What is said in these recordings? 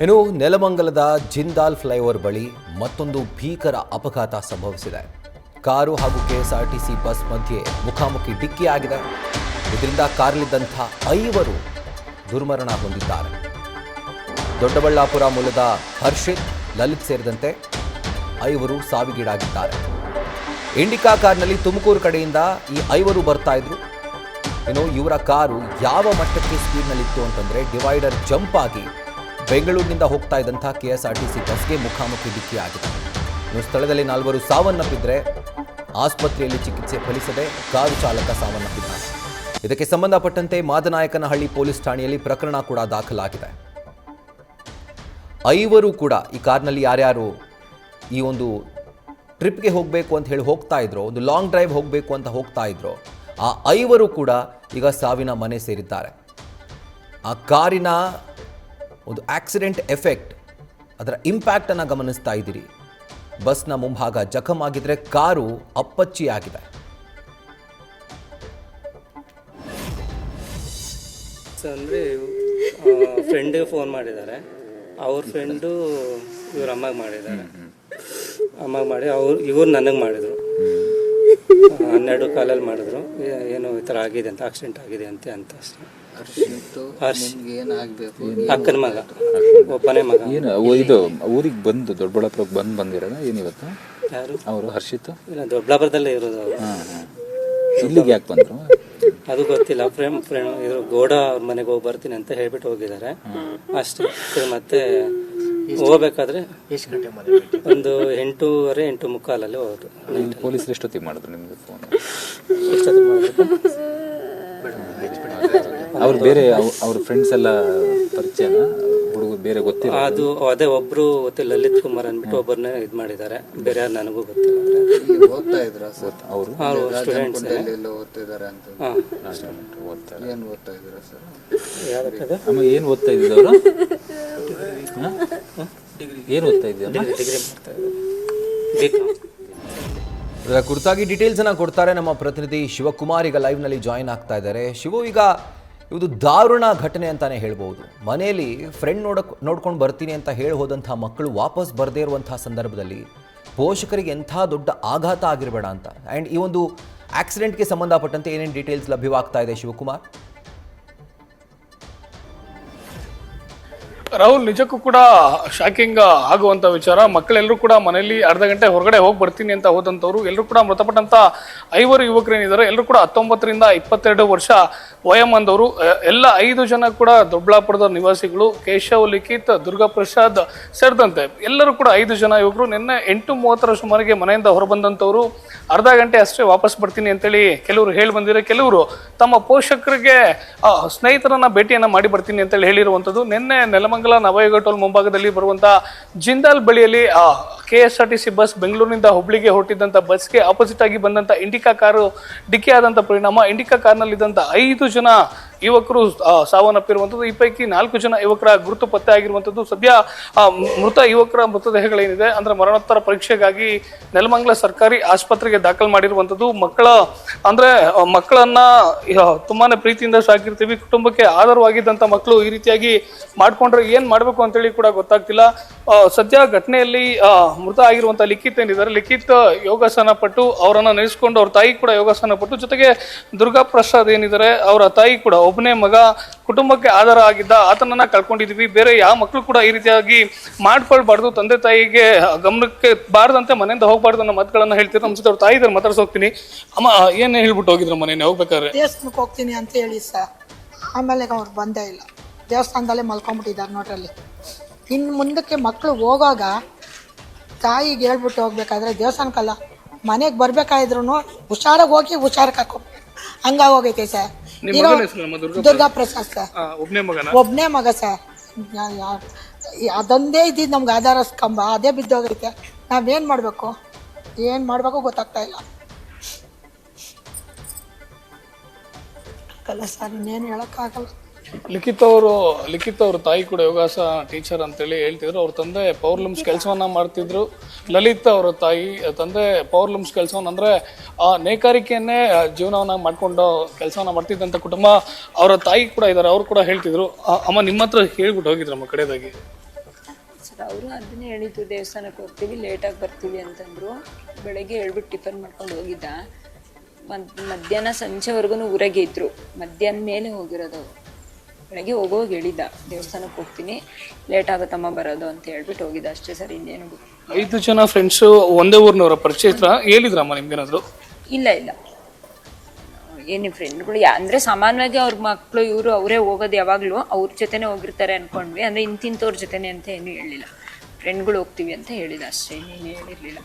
ಇನ್ನು ನೆಲಮಂಗಲದ ಜಿಂದಾಲ್ ಫ್ಲೈಓವರ್ ಬಳಿ ಮತ್ತೊಂದು ಭೀಕರ ಅಪಘಾತ ಸಂಭವಿಸಿದೆ. ಕಾರು ಹಾಗೂ ಕೆಎಸ್ಆರ್ಟಿಸಿ ಬಸ್ ಮಧ್ಯೆ ಮುಖಾಮುಖಿ ಡಿಕ್ಕಿಯಾಗಿದೆ. ಇದರಿಂದ ಕಾರಲ್ಲಿದ್ದಂಥ 5 ದುರ್ಮರಣ ಹೊಂದಿದ್ದಾರೆ. ದೊಡ್ಡಬಳ್ಳಾಪುರ ಮೂಲದ ಹರ್ಷಿತ್, ಲಲಿತ್ ಸೇರಿದಂತೆ 5 ಸಾವಿಗೀಡಾಗಿದ್ದಾರೆ. ಇಂಡಿಕಾ ಕಾರ್ನಲ್ಲಿ ತುಮಕೂರು ಕಡೆಯಿಂದ ಈ 5 ಬರ್ತಾ ಇದ್ರು. ಇನ್ನು ಇವರ ಕಾರು ಯಾವ ಮಟ್ಟಕ್ಕೆ ಸ್ಪೀಡ್ನಲ್ಲಿತ್ತು ಅಂತಂದರೆ ಡಿವೈಡರ್ ಜಂಪ್ ಆಗಿ ಬೆಂಗಳೂರಿನಿಂದ ಹೋಗ್ತಾ ಇದ್ದಂಥ ಕೆಎಸ್ಆರ್ಟಿಸಿ ಬಸ್ಗೆ ಮುಖಾಮುಖಿ ಡಿಕ್ಕಿಯಾಗಿದೆ. ಇನ್ನು ಸ್ಥಳದಲ್ಲಿ 4 ಸಾವನ್ನಪ್ಪಿದ್ರೆ ಆಸ್ಪತ್ರೆಯಲ್ಲಿ ಚಿಕಿತ್ಸೆ ಫಲಿಸದೆ ಕಾರು ಚಾಲಕ ಸಾವನ್ನಪ್ಪಿದ್ದಾನೆ. ಇದಕ್ಕೆ ಸಂಬಂಧಪಟ್ಟಂತೆ ಮಾದನಾಯಕನಹಳ್ಳಿ ಪೊಲೀಸ್ ಠಾಣೆಯಲ್ಲಿ ಪ್ರಕರಣ ಕೂಡ ದಾಖಲಾಗಿದೆ. 5 ಕೂಡ ಈ ಕಾರ್ನಲ್ಲಿ ಯಾರ್ಯಾರು ಈ ಒಂದು ಟ್ರಿಪ್ಗೆ ಹೋಗಬೇಕು ಅಂತ ಹೇಳಿ ಹೋಗ್ತಾ ಇದ್ರು, ಒಂದು ಲಾಂಗ್ ಡ್ರೈವ್ ಹೋಗಬೇಕು ಅಂತ ಹೋಗ್ತಾ ಇದ್ರು, ಆ 5 ಕೂಡ ಈಗ ಸಾವಿನ ಮನೆ ಸೇರಿದ್ದಾರೆ. ಆ ಕಾರಿನ ಒಂದು ಆಕ್ಸಿಡೆಂಟ್ ಎಫೆಕ್ಟ್, ಅದರ ಇಂಪ್ಯಾಕ್ಟನ್ನು ಗಮನಿಸ್ತಾ ಇದ್ದೀರಿ. ಬಸ್ನ ಮುಂಭಾಗ ಜಖಮ್ ಆಗಿದ್ರೆ ಕಾರು ಅಪ್ಪಚ್ಚಿಯಾಗಿದೆ. ಅಂದರೆ ಫ್ರೆಂಡಿಗೆ ಫೋನ್ ಮಾಡಿದ್ದಾರೆ. ಅವ್ರ ಫ್ರೆಂಡು ಇವ್ರ ಅಮ್ಮಗೆ ಮಾಡಿದ್ದಾರೆ. ಅಮ್ಮಗೆ ಮಾಡಿ ಇವ್ರು ನನಗೆ ಮಾಡಿದರು. 12 ಕಾಲಲ್ಲಿ ಮಾಡಿದ್ರು. ಏನೋ ಈ ಥರ ಆಗಿದೆ ಅಂತ, ಆಕ್ಸಿಡೆಂಟ್ ಆಗಿದೆ ಅಂತ ಅಷ್ಟೇ. ಅಕ್ಕನ ಮಗ, ಒಬ್ಬನೇ ಮಗ. ಏನು ಇದು ಊರಿಗೆ ಬಂದು ದೊಡ್ಡಬಳ್ಳಾಪುರಕ್ಕೆ ಬಂದಿರೋಣ ಏನಿವತ್ತು? ಯಾರು ಅವರು ಹರ್ಷಿತ್? ಇಲ್ಲ, ದೊಡ್ಡಬಳ್ಳಾಪುರದಲ್ಲೇ ಇರೋದು ಅವರು. ಇಲ್ಲಿಗೆ ಯಾಕೆ ಬಂದರು ಅದು ಗೊತ್ತಿಲ್ಲ. ಫ್ರೆಂಡ್ ಇದ್ರು ಗೌಡ ಅವ್ರ ಮನೆಗೆ ಹೋಗಿ ಬರ್ತೀನಿ ಅಂತ ಹೇಳ್ಬಿಟ್ಟು ಹೋಗಿದ್ದಾರೆ ಅಷ್ಟೇ. ಮತ್ತೆ ಹೋಗ್ಬೇಕಾದ್ರೆ ಎಷ್ಟು ಗಂಟೆ ಒಂದು 8:30, 8:45 ಹೋದ್ರು. ಪೊಲೀಸರು ಎಷ್ಟೊತ್ತಿಗೆ ಮಾಡಿದ್ರು ನಿಮ್ಗೆ ಫೋನ್? ಎಷ್ಟೊತ್ತಿಗೆ ಮಾಡಬೇಕು? ಅವ್ರು ಬೇರೆ ಅವ್ರ ಫ್ರೆಂಡ್ಸ್ ಎಲ್ಲ ಪರಿಚಯನ ಹುಡುಗ ಬೇರೆ ಗೊತ್ತಿಲ್ಲ? ಅದು ಅದೇ ಒಬ್ರು ಗೊತ್ತಿಲ್ಲ, ಲಲಿತ್ ಕುಮಾರ್ ಅಂದ್ಬಿಟ್ಟು ಒಬ್ಬರನ್ನ ಇದು ಮಾಡಿದ್ದಾರೆ. ಬೇರೆ ಯಾರು ನನಗೂ ಗೊತ್ತಿಲ್ಲ. ಓದ್ತಾ ಇದ್ರ ಅವರು ಸ್ಟೂಡೆಂಟ್ಸ್ ಓದ್ತಿದ್ದಾರೆ ಅಂತ. ಏನ್ ಓದ್ತಾ ಇದ್ರ ಸರ್? ಅಮ್ಮ ಏನು ಓದ್ತಾ ಇದ್ದಿದ್ದು ಅವರು? ಏನು ಓದ್ತಾ ಇದ್ದೀವಿ? ಡಿಗ್ರಿ ಮಾಡ್ತಾ ಇದ್ದಾರೆ. ಇದರ ಕುರಿತಾಗಿ ಡೀಟೇಲ್ಸ್ ಅನ್ನ ಕೊಡ್ತಾರೆ ನಮ್ಮ ಪ್ರತಿನಿಧಿ ಶಿವಕುಮಾರ್. ಈಗ ಲೈವ್ ನಲ್ಲಿ ಜಾಯಿನ್ ಆಗ್ತಾ ಇದ್ದಾರೆ. ಶಿವು, ಈಗ ಇದು ದಾರುಣ ಘಟನೆ ಅಂತಾನೆ ಹೇಳ್ಬೋದು. ಮನೆಯಲ್ಲಿ ಫ್ರೆಂಡ್ ನೋಡ್ಕೊಂಡು ಬರ್ತೀನಿ ಅಂತ ಹೇಳಿ ಹೋದಂಥ ಮಕ್ಕಳು ವಾಪಸ್ ಬರದೇ ಇರುವಂತಹ ಸಂದರ್ಭದಲ್ಲಿ ಪೋಷಕರಿಗೆ ಎಂಥ ದೊಡ್ಡ ಆಘಾತ ಆಗಿರಬೇಡ ಅಂತ. ಆ್ಯಂಡ್ ಈ ಒಂದು ಆಕ್ಸಿಡೆಂಟ್ಗೆ ಸಂಬಂಧಪಟ್ಟಂತೆ ಏನೇನು ಡೀಟೇಲ್ಸ್ ಲಭ್ಯವಾಗ್ತಾ ಇದೆ ಶಿವಕುಮಾರ್? ರಾಹುಲ್, ನಿಜಕ್ಕೂ ಕೂಡ ಶಾಕಿಂಗ್ ಆಗುವಂತ ವಿಚಾರ. ಮಕ್ಕಳೆಲ್ಲರೂ ಕೂಡ ಮನೆಯಲ್ಲಿ ಅರ್ಧ ಗಂಟೆ ಹೊರಗಡೆ ಹೋಗಿ ಬರ್ತೀನಿ ಅಂತ ಹೋದಂಥವ್ರು ಎಲ್ಲರೂ ಕೂಡ ಮೃತಪಟ್ಟಂತ 5 ಯುವಕರೇನಿದ್ದಾರೆ ಎಲ್ಲರೂ ಕೂಡ 19 ರಿಂದ 22 ವರ್ಷ ವಯೋಮಾನದವರು. ಎಲ್ಲ 5 ಜನ ಕೂಡ ದೊಡ್ಡಬಳ್ಳಾಪುರದ ನಿವಾಸಿಗಳು. ಕೇಶವ್, ಲಿಖಿತ್, ದುರ್ಗಾ ಪ್ರಸಾದ್ ಸೇರಿದಂತೆ ಎಲ್ಲರೂ ಕೂಡ 5 ಜನ ಯುವಕರು ನಿನ್ನೆ 8:30 ಸುಮಾರಿಗೆ ಮನೆಯಿಂದ ಹೊರಬಂದಂಥವ್ರು. ಅರ್ಧ ಗಂಟೆ ಅಷ್ಟೇ ವಾಪಸ್ ಬರ್ತೀನಿ ಅಂತೇಳಿ ಕೆಲವರು ಹೇಳಿ ಬಂದಿದ್ದಾರೆ. ಕೆಲವರು ತಮ್ಮ ಪೋಷಕರಿಗೆ ಸ್ನೇಹಿತರನ್ನ ಭೇಟಿಯನ್ನ ಮಾಡಿ ಬರ್ತೀನಿ ಅಂತೇಳಿ ಹೇಳಿರುವಂಥದ್ದು. ನಿನ್ನೆ ನೆಲಮಂಗಲ ನವಯುಗ ಟೋಲ್ ಮುಂಭಾಗದಲ್ಲಿ ಬರುವಂತಹ ಜಿಂದಾಲ್ ಬಳಿಯಲ್ಲಿ ಕೆಎಸ್ಆರ್ಟಿಸಿ ಬಸ್ ಬೆಂಗಳೂರಿನಿಂದ ಹುಬ್ಳಿಗೆ ಹೊರಟಿದ್ದಂಥ ಬಸ್ಗೆ ಆಪೋಸಿಟ್ ಆಗಿ ಬಂದಂಥ ಇಂಡಿಕಾ ಕಾರು ಡಿಕ್ಕಿ ಆದಂಥ ಪರಿಣಾಮ ಇಂಡಿಕಾ ಕಾರ್ನಲ್ಲಿದ್ದಂಥ 5 ಜನ ಯುವಕರು ಸಾವನ್ನಪ್ಪಿರುವಂಥದ್ದು. ಈ ಪೈಕಿ 4 ಜನ ಯುವಕರ ಗುರುತು ಪತ್ತೆ ಆಗಿರುವಂಥದ್ದು. ಸದ್ಯ ಮೃತ ಯುವಕರ ಮೃತದೇಹಗಳೇನಿದೆ ಅಂದ್ರೆ ಮರಣೋತ್ತರ ಪರೀಕ್ಷೆಗಾಗಿ ನೆಲಮಂಗಲ ಸರ್ಕಾರಿ ಆಸ್ಪತ್ರೆಗೆ ದಾಖಲು ಮಾಡಿರುವಂಥದ್ದು. ಮಕ್ಕಳನ್ನ ತುಂಬಾನೇ ಪ್ರೀತಿಯಿಂದ ಸಾಕಿರ್ತೀವಿ. ಕುಟುಂಬಕ್ಕೆ ಆಧಾರವಾಗಿದ್ದಂಥ ಮಕ್ಕಳು ಈ ರೀತಿಯಾಗಿ ಮಾಡ್ಕೊಂಡ್ರೆ ಏನ್ ಮಾಡ್ಬೇಕು ಅಂತೇಳಿ ಕೂಡ ಗೊತ್ತಾಗ್ತಿಲ್ಲ. ಸದ್ಯ ಘಟನೆಯಲ್ಲಿ ಮೃತ ಆಗಿರುವಂತಹ ಲಿಖಿತ್ ಏನಿದ್ದಾರೆ, ಲಿಖಿತ್ ಯೋಗಾಸನ ಪಟ್ಟು ಅವರನ್ನ ನೆನೆಸ್ಕೊಂಡು ಅವ್ರ ತಾಯಿ ಕೂಡ ಯೋಗಾಸನ ಪಟ್ಟು, ಜೊತೆಗೆ ದುರ್ಗಾ ಪ್ರಸಾದ್ ಏನಿದ್ದಾರೆ ಅವರ ತಾಯಿ ಕೂಡ ಒಬ್ಬನೇ ಮಗ, ಕುಟುಂಬಕ್ಕೆ ಆಧಾರ ಆಗಿದ್ದ ಆತನನ್ನ ಕಳ್ಕೊಂಡಿದೀವಿ. ಬೇರೆ ಯಾವ ಮಕ್ಕಳು ಕೂಡ ಈ ರೀತಿಯಾಗಿ ಮಾಡ್ಕೊಳ್ಬಾರ್ದು, ತಂದೆ ತಾಯಿಗೆ ಗಮನಕ್ಕೆ ಬಾರದಂತೆ ಮನೆಯಿಂದ ಹೋಗ್ಬಾರ್ದು ಅನ್ನೋ ಮಾತುಗಳನ್ನ ಹೇಳ್ತೀರ. ನಮ್ಮ ಜೊತೆ ಅವ್ರ ತಾಯಿ ಇದ್ದಾರೆ, ಮಾತಾಡ್ಸೋಗ್ತೀನಿ. ಅಮ್ಮ, ಏನ್ ಹೇಳ್ಬಿಟ್ಟು ಹೋಗಿದ್ರು ಮನೆಯಲ್ಲಿ ಹೋಗ್ಬೇಕಾದ್ರೆ? ದೇವಸ್ಥಾನಕ್ಕೆ ಹೋಗ್ತೀನಿ ಅಂತ ಹೇಳಿ ಸರ್, ಆಮೇಲೆ ಅವ್ರು ಬಂದೇ ಇಲ್ಲ. ದೇವಸ್ಥಾನದಲ್ಲೇ ಮಲ್ಕೊಂಡ್ಬಿಟ್ಟಿದ್ದಾರೆ ನೋಡ್ರಲ್ಲಿ. ಇನ್ನು ಮುಂದಕ್ಕೆ ಮಕ್ಕಳು ಹೋಗಾಗ ತಾಯಿಗೆ ಹೇಳ್ಬಿಟ್ಟು ಹೋಗ್ಬೇಕಾದ್ರೆ ದೇವಸ್ಥಾನಕ್ಕಲ್ಲ ಮನೆಗೆ ಬರ್ಬೇಕಾದ್ರೂ ಹುಷಾರಾಗಿ ಹೋಗಿ ಹುಷಾರಾಗಿ ಕರ್ಕೊಂಡು ಹಂಗಾಗೋಗೈತೆ ಸರ್. ದುರ್ಗಾ ಪ್ರಸಾದ್ ಸರ್, ಒಬ್ನೇ ಮಗ ಸರ್. ಅದೊಂದೇ ಇದ್ದಿದ್ದು ನಮ್ಗೆ ಆಧಾರ ಕಂಬ, ಅದೇ ಬಿದ್ದೋಗೈತೆ. ನಾವೇನು ಮಾಡಬೇಕು ಗೊತ್ತಾಗ್ತಾ ಇಲ್ಲ ಸರ್. ಇನ್ನೇನು ಹೇಳೋಕ್ಕಾಗಲ್ಲ. ಲಿಖಿತ್ ಅವ್ರ ತಾಯಿ ಕೂಡ ಯೋಗಾಸ ಟೀಚರ್ ಅಂತೇಳಿ ಹೇಳ್ತಿದ್ರು. ಅವ್ರ ತಂದೆ ಪವರ್ ಲೂಮ್ಸ್ ಕೆಲಸವನ್ನ ಮಾಡ್ತಿದ್ರು. ಲಲಿತ್ ಅವರ ತಾಯಿ ತಂದೆ ಪವರ್ ಲೂಮ್ಸ್ ಕೆಲಸವನ್ನ ಅಂದ್ರೆ ನೇಕಾರಿಕೆಯನ್ನೇ ಜೀವನವನ್ನ ಮಾಡ್ಕೊಂಡು ಕೆಲಸವನ್ನ ಮಾಡ್ತಿದ್ದಂಥ ಕುಟುಂಬ. ಅವರ ತಾಯಿ ಕೂಡ ಇದ್ದಾರೆ, ಅವ್ರು ಕೂಡ ಹೇಳ್ತಿದ್ರು. ಅಮ್ಮ ನಿಮ್ಮ ಹತ್ರ ಹೇಳ್ಬಿಟ್ಟು ಹೋಗಿದ್ರಮ್ಮ ಕಡೆದಾಗಿ? ಸರ್ ಅವರು ಅದನ್ನೇ ಹೇಳಿದ್ದು, ದೇವಸ್ಥಾನಕ್ಕೆ ಹೋಗ್ತೀವಿ ಲೇಟಾಗಿ ಬರ್ತೀವಿ ಅಂತಂದರು. ಬೆಳಗ್ಗೆ ಹೇಳ್ಬಿಟ್ಟು ಟಿಫನ್ ಮಾಡ್ಕೊಂಡು ಹೋಗಿದ್ದ. ಮಧ್ಯಾಹ್ನ ಸಂಜೆವರೆಗೂ ಊರಾಗೆ ಇದ್ದರು. ಮಧ್ಯಾಹ್ನ ಮೇಲೆ ಹೋಗಿರೋದು ಅವರು. ಬೆಳಗ್ಗೆ ಹೋಗೋಗಿ ಹೇಳಿದ್ದ, ದೇವಸ್ಥಾನಕ್ಕೆ ಹೋಗ್ತೀನಿ, ಲೇಟ್ ಆಗುತ್ತಮ್ಮ ಬರೋದು ಅಂತ ಹೇಳ್ಬಿಟ್ಟು ಹೋಗಿದ್ದ ಅಷ್ಟೇ ಸರ್. ಇನ್ನೇನು 5 ಜನ ಫ್ರೆಂಡ್ಸು ಒಂದೇ ಊರಿನವರ ಪರಿಚಯ ಹೇಳಿದ್ರಮ್ಮ ನಿಮ್ಗೇನಾದ್ರು? ಇಲ್ಲ ಏನು ಫ್ರೆಂಡ್ಗಳು ಅಂದರೆ ಸಾಮಾನ್ಯವಾಗಿ ಅವ್ರ ಮಕ್ಕಳು ಇವರು ಅವರೇ ಹೋಗೋದು, ಯಾವಾಗಲೂ ಅವ್ರ ಜೊತೆನೇ ಹೋಗಿರ್ತಾರೆ ಅಂದ್ಕೊಂಡ್ವಿ. ಅಂದರೆ ಇಂತಿಂಥವ್ರ ಜೊತೆನೇ ಅಂತ ಏನೂ ಹೇಳಿಲ್ಲ. ಫ್ರೆಂಡ್ಗಳು ಹೋಗ್ತೀವಿ ಅಂತ ಹೇಳಿದ ಅಷ್ಟೇ, ಇನ್ನೇನು ಹೇಳಿರಲಿಲ್ಲ.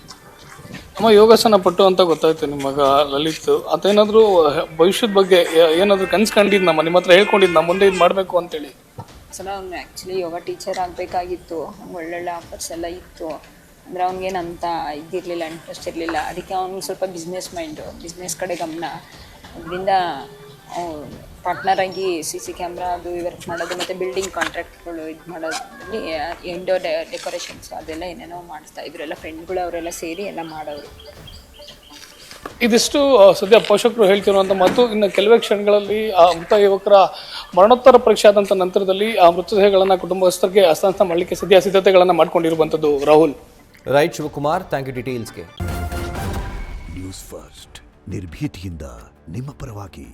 ಅಮ್ಮ ಯೋಗಾಸನ ಪಟ್ಟು ಅಂತ ಗೊತ್ತಾಯ್ತು ನಿಮ್ಮ ಮಗ ಲಲಿತ್. ಅದೇನಾದರೂ ಭವಿಷ್ಯದ ಬಗ್ಗೆ ಏನಾದರೂ ಕನ್ಸ್ಕೊಂಡಿದ್ನಮ್ಮ ನಿಮ್ಮ ಹತ್ರ ಹೇಳ್ಕೊಂಡಿದ್ನ ಮುಂದೆ ಇದು ಮಾಡಬೇಕು ಅಂತೇಳಿ? ಸಲ ಅವ್ನು ಆ್ಯಕ್ಚುಲಿ ಯೋಗ ಟೀಚರ್ ಆಗಬೇಕಾಗಿತ್ತು. ಒಳ್ಳೊಳ್ಳೆ ಆಫರ್ಸ್ ಎಲ್ಲ ಇತ್ತು. ಅಂದರೆ ಅವ್ನಿಗೇನಂತ ಇದಿರಲಿಲ್ಲ, ಇಂಟ್ರೆಸ್ಟ್ ಇರಲಿಲ್ಲ. ಅದಕ್ಕೆ ಅವ್ನಿಗೆ ಸ್ವಲ್ಪ ಬಿಸ್ನೆಸ್ ಕಡೆ ಗಮನ. ಅದರಿಂದ ಪಾರ್ಟ್ನರಾಗಿ CC ಕ್ಯಾಮ್ರಾ ಅದು ವರ್ಕ್ ಮಾಡೋದು ಮತ್ತು ಬಿಲ್ಡಿಂಗ್ ಕಾಂಟ್ರಾಕ್ಟ್ಗಳು ಇದು ಮಾಡೋದ್ರಲ್ಲಿ ಇಂಡೋರ್ ಡೆಕೋರೇಷನ್ಸ್ ಅದೆಲ್ಲ ಏನೇನೋ ಮಾಡಿಸ್ತಾ ಇದ್ರು. ಎಲ್ಲ ಫ್ರೆಂಡ್ಗಳು ಅವರೆಲ್ಲ ಸೇರಿ ಎಲ್ಲ ಮಾಡೋರು. ಇದಿಷ್ಟು ಸದ್ಯ ಪೋಷಕರು ಹೇಳ್ತಿರುವಂಥ ಮಾತು. ಇನ್ನು ಕೆಲವೇ ಕ್ಷಣಗಳಲ್ಲಿ ಆ ಮೃತ ಯುವಕರ ಮರಣೋತ್ತರ ಪರೀಕ್ಷೆ ಆದಂಥ ನಂತರದಲ್ಲಿ ಆ ಮೃತದೇಹಗಳನ್ನು ಕುಟುಂಬಸ್ಥರಿಗೆ ಹಸ್ತಾಂತರ ಮಾಡಲಿಕ್ಕೆ ಸದ್ಯ ಸಿದ್ಧತೆಗಳನ್ನು ಮಾಡ್ಕೊಂಡಿರುವಂಥದ್ದು. Rahul. Right Shivakumar, thank you ಡೀಟೇಲ್ಸ್ಗೆ. ನ್ಯೂಸ್ ಫಸ್ಟ್ ನಿರ್ಭೀತಿಯಿಂದ ನಿಮ್ಮ ಪರವಾಗಿ.